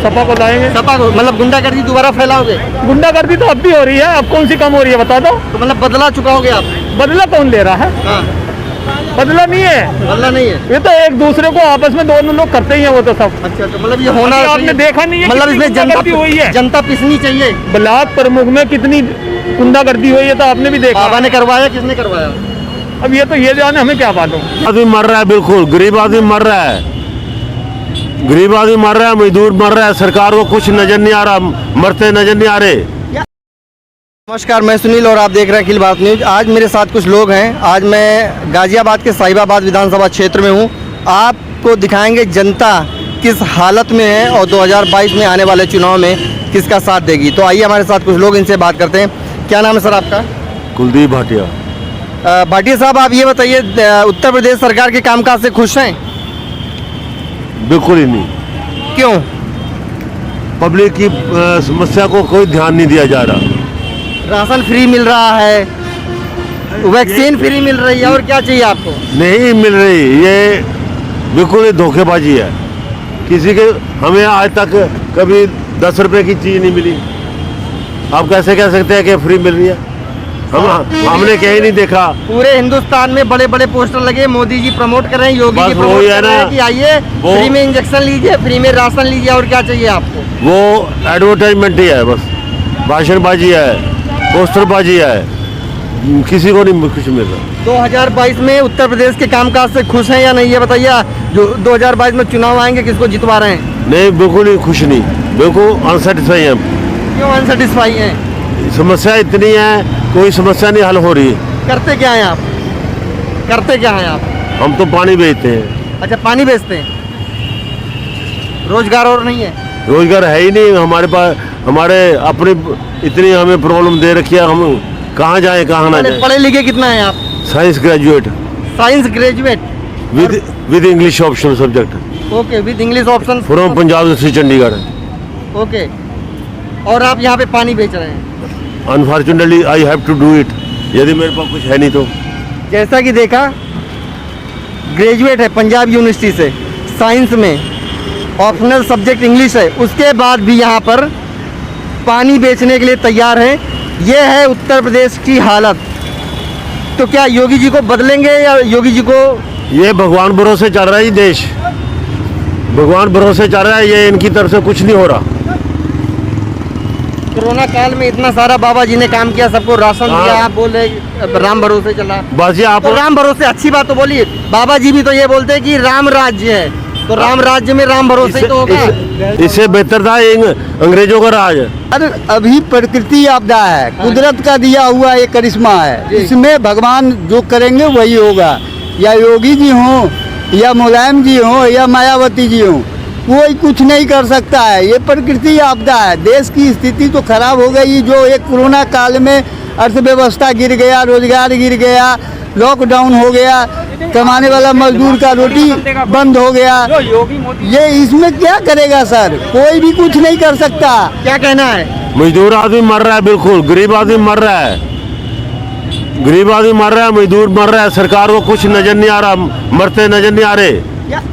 सपा को लाएंगे। सपा को मतलब गुंडागर्दी दोबारा फैलाओगे? गुंडागर्दी तो अब भी हो रही है, अब कौन सी कम हो रही है बता दो। तो मतलब बदला चुकाओगे आप? बदला कौन ले रहा है? हाँ, बदला नहीं है, बदला नहीं है। ये तो एक दूसरे को आपस में दोनों लोग करते ही हैं वो तो सब। अच्छा, तो मतलब ये होना आपने देखा नहीं है मतलब कितनी इसमें गुंडागर्दी हुई है? जनता पिसनी चाहिए। ब्लॉक प्रमुख में कितनी गुंडागर्दी हुई है तो आपने भी देखा। बाबा ने करवाया, किसने करवाया? अब ये तो ये जाने, हमें क्या मालूम। आदमी मर रहा है, बिल्कुल गरीब आदमी मर रहा है, गरीब आदमी मर रहा है, मजदूर मर रहा है, सरकार को कुछ नजर नहीं आ रहा, मरते नजर नहीं आ रहे। नमस्कार, मैं सुनील और आप देख रहे हैं अखिल भारत न्यूज। आज मेरे साथ कुछ लोग हैं। आज मैं गाजियाबाद के साहिबाबाद विधानसभा क्षेत्र में हूं। आपको दिखाएंगे जनता किस हालत में है और 2022 में आने वाले चुनाव में किसका साथ देगी। तो आइए हमारे साथ कुछ लोग, इनसे बात करते हैं। क्या नाम है सर आपका? कुलदीप भाटिया। भाटिया साहब, आप ये बताइए, उत्तर प्रदेश सरकार के कामकाज से खुश हैं? बिल्कुल ही नहीं। क्यों? पब्लिक की समस्या को कोई ध्यान नहीं दिया जा रहा। राशन फ्री मिल रहा है, वैक्सीन फ्री मिल रही है, और क्या चाहिए आपको? नहीं मिल रही, ये बिल्कुल ही धोखेबाजी है। किसी के हमें आज तक कभी 10 रुपए की चीज नहीं मिली। आप कैसे कह सकते हैं कि फ्री मिल रही है? हमने कहीं नहीं देखा। पूरे हिंदुस्तान में बड़े बड़े पोस्टर लगे, मोदी जी प्रमोट कर रहे हैं, योगी जी प्रमोट कर रहे हैं कि आइए फ्री में इंजेक्शन लीजिए, फ्री में राशन लीजिए, और क्या चाहिए आपको? वो एडवर्टाइजमेंट ही है, बस भाषणबाजी है, पोस्टरबाजी है, किसी को नहीं कुछ मिल रहा। 2022 में उत्तर प्रदेश के कामकाज से खुश हैं या नहीं, ये बताइए। जो 2022 में चुनाव आएंगे, किसको जितवा रहे हैं? नहीं, बिल्कुल ही खुश नहीं, बिल्कुल अनसेटिस्फाई है। क्यों अनसेटिस्फाई हैं? समस्या इतनी है, कोई समस्या नहीं हल हो रही। करते क्या हैं आप? करते क्या हैं आप? हम तो पानी बेचते हैं। अच्छा, पानी बेचते हैं, रोजगार और नहीं है? रोजगार है ही नहीं हमारे पास। हमारे अपनी इतनी हमें प्रॉब्लम दे रखी है, हम कहाँ जाएं कहाँ ना जाएं। पढ़े लिखे कितना है आप? Science graduate. Science graduate with English option subject. Okay, with English option from Punjab से चंडीगढ़। ओके, और आप यहाँ पे पानी बेच रहे हैं? Unfortunately I have to do it, यदि मेरे पास कुछ है नहीं तो। जैसा कि देखा, ग्रेजुएट है पंजाब यूनिवर्सिटी से, साइंस में, ऑप्शनल सब्जेक्ट इंग्लिश है, उसके बाद भी यहाँ पर पानी बेचने के लिए तैयार है। ये है उत्तर प्रदेश की हालत। तो क्या योगी जी को बदलेंगे या योगी जी को? ये भगवान भरोसे चल रहा है, ये देश भगवान भरोसे चल रहा है, ये इनकी तरफ से कुछ नहीं हो रहा। कोरोना काल में इतना सारा बाबा जी ने काम किया, सबको राशन दिया, आप बोले राम भरोसे चला। बस ये आप तो राम भरोसे अच्छी बात तो बोलिए। बाबा जी भी तो ये बोलते हैं कि राम राज्य है, तो राम राज्य में राम भरोसे ही तो होगा। इससे बेहतर था अंग्रेजों का राज। अरे अभी प्रकृति आपदा है, कुदरत का दिया हुआ एक करिश्मा है, इसमें भगवान जो करेंगे वही होगा। या योगी जी हों, या मुलायम जी हों, या मायावती जी हों, कोई कुछ नहीं कर सकता है। ये प्रकृति आपदा है। देश की स्थिति तो खराब हो गई। जो एक कोरोना काल में अर्थव्यवस्था गिर गया, रोजगार गिर गया, लॉकडाउन हो गया, कमाने वाला मजदूर का रोटी बंद हो गया, ये इसमें क्या करेगा सर? कोई भी कुछ नहीं कर सकता। क्या कहना है? मजदूर आदमी मर रहा है, बिल्कुल गरीब आदमी मर रहा है, गरीब आदमी मर रहा है, मजदूर मर रहा है, सरकार को कुछ नजर नहीं आ रहा, मरते नजर नहीं आ रहे।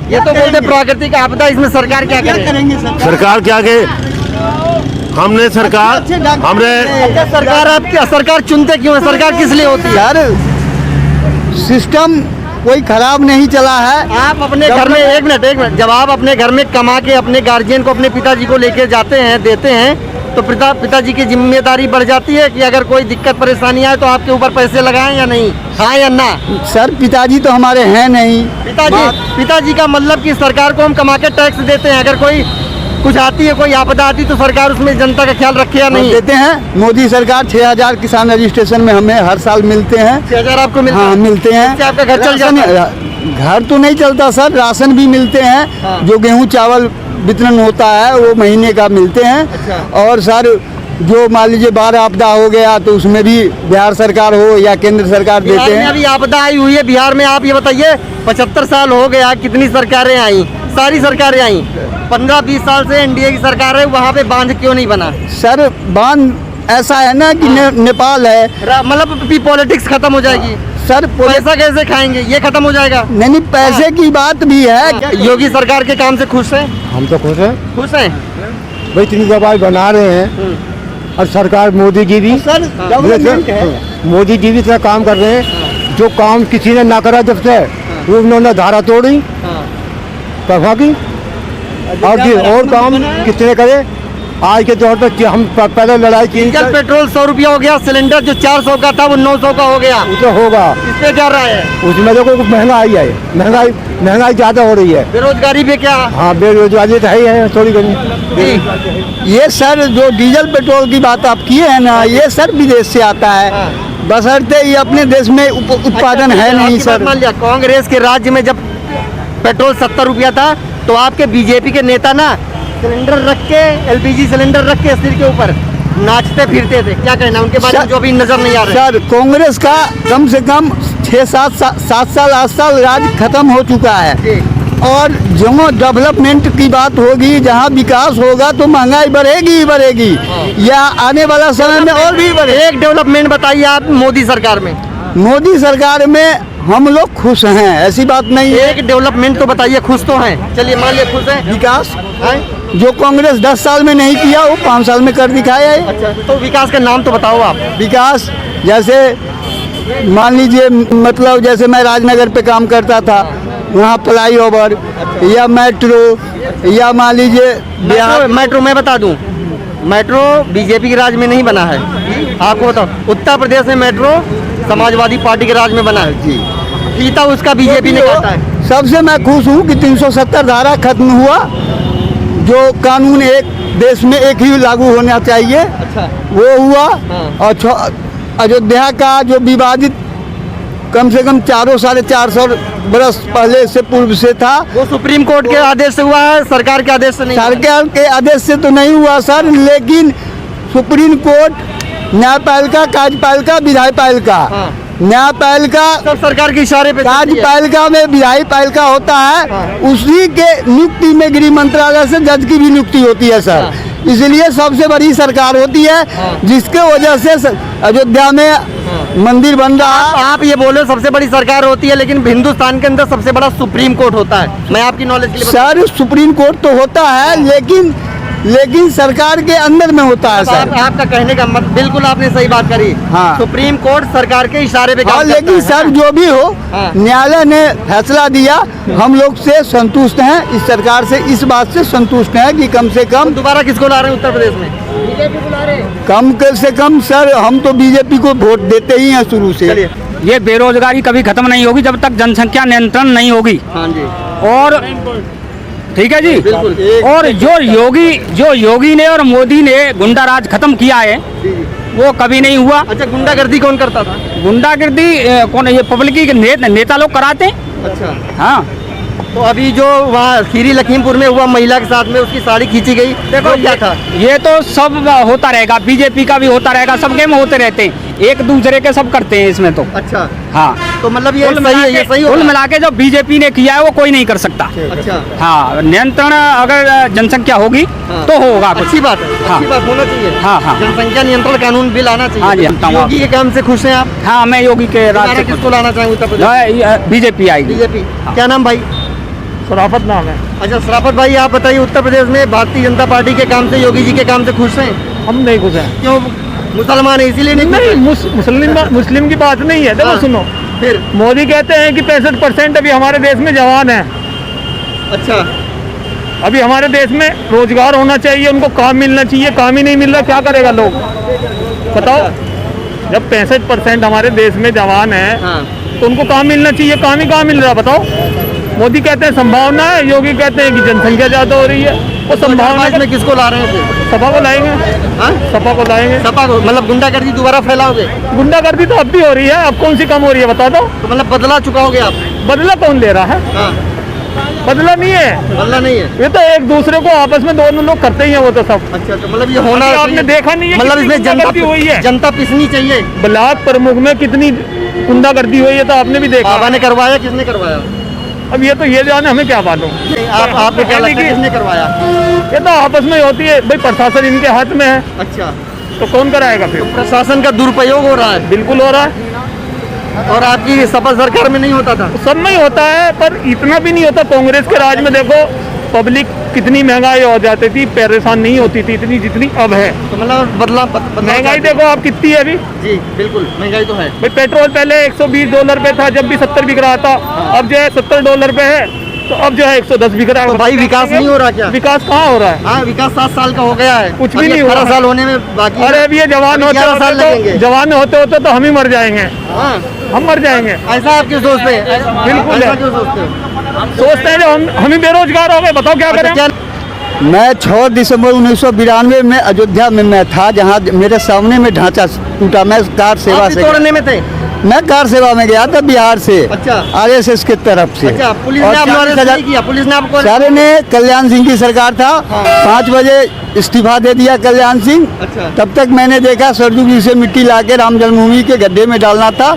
ये तो बोलते प्राकृतिक आपदा, इसमें सरकार क्या करेंगे? सरकार क्या के हमने सरकार आपकी सरकार चुनते क्यों है? सरकार किस लिए होती है? यार सिस्टम कोई खराब नहीं चला है। आप अपने घर में एक मिनट, जब आप अपने घर में कमा के अपने गार्जियन को, अपने पिताजी को लेके जाते हैं, देते हैं, तो पिताजी की जिम्मेदारी बढ़ जाती है कि अगर कोई दिक्कत परेशानी आए तो आपके ऊपर पैसे लगाएं या नहीं? हाँ या ना? सर पिताजी तो हमारे हैं नहीं। पिताजी का मतलब कि सरकार को हम कमा के टैक्स देते हैं, अगर कोई कुछ आती है, कोई आपदा आती है, तो सरकार उसमें जनता का ख्याल रखे या नहीं? देते हैं। मोदी सरकार 6000 किसान रजिस्ट्रेशन में हमें हर साल मिलते हैं। 6000 आपको मिलते हैं? हाँ मिलते हैं। आपका घर चल जाता है? घर तो नहीं चलता सर, राशन भी मिलते हैं। हाँ। जो गेहूं चावल वितरण होता है वो महीने का मिलते हैं। अच्छा। और सर जो मान लीजिए बाढ़ आपदा हो गया तो उसमें भी बिहार सरकार हो या केंद्र सरकार देते हैं। अभी आपदा आई हुई है बिहार में, आप ये बताइए, 75 साल हो गया, कितनी सरकारें आई? सारी सरकारें आई। 15-20 साल से एनडीए की सरकार है, वहाँ पे बांध क्यों नहीं बना? सर बांध ऐसा है ना कि नेपाल है मतलब पॉलिटिक्स खत्म हो जाएगी, सर। पैसा कैसे खाएंगे, ये खत्म हो जाएगा। नहीं पैसे की बात भी है। योगी सरकार के काम से खुश हैं? हम तो खुश हैं खुश हैं। भाई, इतनी दवाई बना रहे हैं और सरकार मोदी जी भी सर गवर्नमेंट है। मोदी जी भी इतना काम कर रहे हैं, जो काम किसी ने ना करा जब से वो उन्होंने धारा तोड़ी कहा की, और काम कितने करे। आज के दौर पर हम पहले लड़ाई की, डीजल पेट्रोल 100 रुपया हो गया, सिलेंडर जो 400 का था वो 900 का हो गया। वो तो होगा, इस पे क्या राय है? उसमें देखो महंगाई है, महंगाई ज्यादा हो रही है। बेरोजगारी पे क्या? हाँ, बेरोजगारी तो है ही है थोड़ी घनी। ये सर जो डीजल पेट्रोल की बात आप किए हैं ना, ये सर विदेश से आता है, बशर्ते ये अपने देश में उत्पादन है नहीं सर। मान लिया कांग्रेस के राज्य में जब पेट्रोल 70 रुपया था तो आपके बीजेपी के नेता ना सिलेंडर रख के, एलपीजी सिलेंडर रख के सिर के ऊपर नाचते फिरते थे। क्या कहना उनके बारे में जो अभी नजर नहीं आ रहा? सर कांग्रेस का कम से कम 6-7 साल 8 साल राज खत्म हो चुका है, और जो डेवलपमेंट की बात होगी, जहाँ विकास होगा तो महंगाई बढ़ेगी ही बढ़ेगी, या आने वाला समय में और भी बढ़ेगी। एक डेवलपमेंट बताइए आप मोदी सरकार में। मोदी सरकार में हम लोग खुश हैं, ऐसी बात नहीं है। एक डेवलपमेंट तो बताइए, खुश तो हैं। चलिए मान लिया खुश हैं। विकास जो कांग्रेस 10 साल में नहीं किया वो 5 साल में कर दिखाया है। अच्छा, तो विकास का नाम तो बताओ आप। विकास जैसे मान लीजिए, मतलब जैसे मैं राजनगर पे काम करता था, वहाँ फ्लाई ओवर या मेट्रो, या मान लीजिए मेट्रो मैं बता दूं, मेट्रो बीजेपी के राज में नहीं बना है। आपको बताओ, उत्तर प्रदेश में मेट्रो समाजवादी पार्टी के राज में बना है जी। फीता उसका बीजेपी ने काटा है। सबसे मैं खुश हूँ कि 370 धारा खत्म हुआ, जो कानून एक देश में एक ही लागू होना चाहिए। अच्छा। वो हुआ। हाँ। और अयोध्या का जो विवादित कम से कम 400-450 बरस पहले से पूर्व से था, वो सुप्रीम कोर्ट के आदेश से हुआ है, सरकार के आदेश से नहीं। सरकार के आदेश से तो नहीं हुआ सर, लेकिन सुप्रीम कोर्ट न्यायपालिका, कार्यपालिका, विधायपालिका, न्यायपालिका सब सरकार के इशारे पे। कार्यपालिका में विधायपालिका होता है, उसी के नियुक्ति में गृह मंत्रालय से जज की भी नियुक्ति होती है सर। इसलिए सबसे बड़ी सरकार होती है, जिसके वजह से अयोध्या में मंदिर बन रहा है। आप ये बोले सबसे बड़ी सरकार होती है, लेकिन हिंदुस्तान के अंदर सबसे बड़ा सुप्रीम कोर्ट होता है। मैं आपकी नॉलेज के लिए सर सुप्रीम कोर्ट तो होता है, लेकिन सरकार के अंदर में होता है सर। आपका कहने का मतलब बिल्कुल आपने सही बात करी। हाँ। सुप्रीम कोर्ट सरकार के इशारे पे काम करता लेकिन है। सर जो भी हो, हाँ। न्यायालय ने फैसला दिया, हम लोग से संतुष्ट हैं, इस सरकार से इस बात से संतुष्ट हैं कि कम से कम। दोबारा किसको ला रहे हैं उत्तर प्रदेश में? बीजेपी को ला रहे हैं। कम से कम सर हम तो बीजेपी को वोट देते ही हैं शुरू से। चलिए। ये बेरोजगारी कभी खत्म नहीं होगी जब तक जनसंख्या नियंत्रण नहीं होगी। हाँ जी। और ठीक है जी, बिल्कुल। और जो योगी ने और मोदी ने गुंडा राज खत्म किया है, वो कभी नहीं हुआ। अच्छा, गुंडागर्दी कौन करता था? गुंडागर्दी कौन? ये पब्लिक के नेता लोग कराते हैं। अच्छा। हाँ, तो अभी जो वहाँ खीरी लखीमपुर में हुआ, महिला के साथ में उसकी साड़ी खींची गई, देखो क्या था। ये तो सब होता रहेगा, बीजेपी का भी होता रहेगा, सबके में होते रहते हैं, एक दूसरे के सब करते हैं इसमें तो। अच्छा। हाँ, तो मतलब ये सही है, ये सही कुल होगा। मिला के जो बीजेपी ने किया है वो कोई नहीं कर सकता। अच्छा। हाँ, नियंत्रण अगर जनसंख्या होगी हाँ। तो होगा कुछ। अच्छी बात है। हाँ। अच्छी बात होना चाहिए। हाँ, हाँ। जनसंख्या नियंत्रण कानून भी लाना चाहिए। हाँ जी, हम तमाम। योगी के काम से खुश हैं आप? हाँ, मैं योगी के दोबारा राज किसको लाना चाहेंगे उत्तर प्रदेश? बीजेपी आएगी। बीजेपी। क्या नाम भाई? शराफत नाम है। अच्छा शराफत भाई, आप बताइए, उत्तर प्रदेश में भारतीय जनता पार्टी के काम से, योगी जी के काम से खुश हैं? हम नहीं खुश हैं। क्यों? मुसलमान है इसीलिए नहीं खुश नहीं, हैं? मुस्लिम की बात नहीं है। देखो हाँ। सुनो, फिर मोदी कहते हैं कि 65% अभी हमारे देश में जवान हैं। अच्छा। अभी हमारे देश में रोजगार होना चाहिए, उनको काम मिलना चाहिए, काम ही नहीं मिल रहा, क्या करेगा लोग बताओ। जब 65% हमारे देश में जवान है, हाँ। तो उनको काम मिलना चाहिए, काम ही कहाँ मिल रहा बताओ। मोदी कहते हैं संभावना है, योगी कहते हैं कि जनसंख्या ज्यादा हो रही है। वो संभावना में किसको ला रहे हैं फिर? सपा को लाएंगे। हाँ? सपा को लाएंगे। सपा को, मतलब गुंडागर्दी दोबारा फैलाओगे? गुंडागर्दी तो अब भी हो रही है, अब कौन सी कम हो रही है बता दो। तो मतलब बदला चुकाओगे आप? बदला कौन ले रहा है? हाँ। बदला नहीं है, बदला नहीं है। ये तो एक दूसरे को आपस में दोनों लोग करते ही हैं वो तो सब। अच्छा, तो मतलब ये होना अभी आपने देखा नहीं है, मतलब इसमें गुंडागर्दी हुई है। जनता पिसनी चाहिए। ब्लॉक प्रमुख में कितनी गुंडागर्दी हुई है तो आपने भी देखा। बाबा ने करवाया, किसने करवाया? अब ये तो ये जाने, हमें क्या मालूम। आपको क्या लगता है किसने करवाया? ये तो आपस में होती है भाई, प्रशासन इनके हाथ में है। अच्छा। तो कौन कराएगा फिर? प्रशासन का दुरुपयोग हो रहा है बिल्कुल हो रहा है। और आपकी सपा सरकार में नहीं होता था। सब में ही होता है, पर इतना भी नहीं होता। कांग्रेस के राज में देखो पब्लिक कितनी महंगाई हो जाती थी, परेशान नहीं होती थी इतनी जितनी अब है। तो मतलब बदलाव महंगाई देखो आप कितनी है अभी। जी बिल्कुल, महंगाई तो है। भाई पेट्रोल पहले $120 पे था जब भी 70 बिक रहा था, अब जो है $70 पे है, तो अब जो है 110 बिक रहा है। तो भाई विकास नहीं हो रहा क्या? विकास कहाँ हो रहा है? हाँ, विकास 7 साल का हो गया है, कुछ भी नहीं हुआ। 18 साल होने में बाकी है। अरे अभी ये जवान अभी 11 साल होते लगेंगे। तो जवान होते होते तो हम ही मर जाएंगे, हाँ, हम मर जाएंगे। ऐसा आप क्यों सोचते हैं? बिल्कुल ऐसा है। क्यों सोचते हैं? सोचते हैं जो हम ही बेरोजगार हो गए, बताओ क्या करें? क्या मैं 6 दिसंबर 1992 में अयोध्या में मैं था, जहाँ मेरे सामने में ढांचा टूटा। मैं कार सेवा आप भी से तोड़ने में थे? मैं कार सेवा में गया था बिहार से, अच्छा। RSS की तरफ से। अच्छा, पुलिस और ने आपको 40,000 अरेस्ट नहीं किया? पुलिस ने आपको सारे ने, कल्याण सिंह की सरकार था, 5 बजे इस्तीफा दे दिया कल्याण सिंह। अच्छा। तब तक मैंने देखा सरजू जी से मिट्टी लाके राम जन्मभूमि के गड्ढे में डालना था,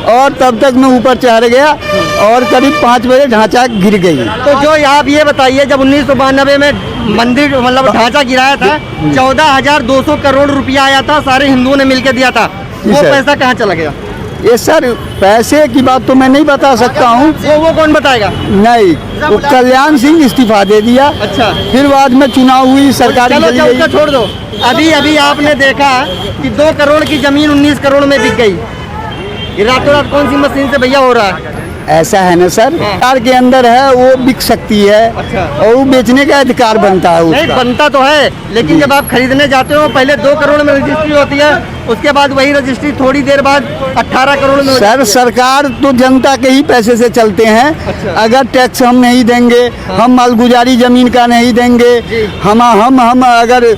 और तब तक मैं ऊपर चढ़ गया और करीब 5 बजे ढांचा गिर गई। तो जो आप ये बताइए, जब 1992 में मंदिर मतलब ढांचा गिराया था, 14,200 करोड़ रुपया आया था, सारे हिंदुओं ने मिलकर दिया था, जी वो सर। पैसा कहाँ चला गया? ये सर पैसे की बात तो मैं नहीं बता सकता हूँ, वो कौन बताएगा? नहीं, वो कल्याण सिंह इस्तीफा दे दिया। अच्छा। फिर बाद में चुनाव हुई, सरकार चलो चली उसका गई। छोड़ दो। अभी आपने देखा कि 2 करोड़ की जमीन 19 करोड़ में बिक गई। ये रातों रात कौन सी मशीन से भैया हो रहा है? ऐसा है ना सर, सरकार के अंदर है, वो बिक सकती है। अच्छा। और वो बेचने का अधिकार बनता है नहीं, उसका। बनता तो है, लेकिन जब आप खरीदने जाते हो पहले 2 करोड़ में रजिस्ट्री होती है, उसके बाद वही रजिस्ट्री थोड़ी देर बाद 18 करोड़ में हो सर जाती है। सरकार तो जनता के ही पैसे से चलते हैं। अच्छा। अगर टैक्स हम नहीं देंगे, हम मालगुजारी जमीन का नहीं देंगे, जी। हम अगर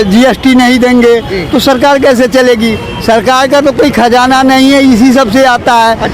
GST नहीं देंगे, तो सरकार कैसे चलेगी? सरकार का तो कोई खजाना नहीं है, इसी सब से आता है।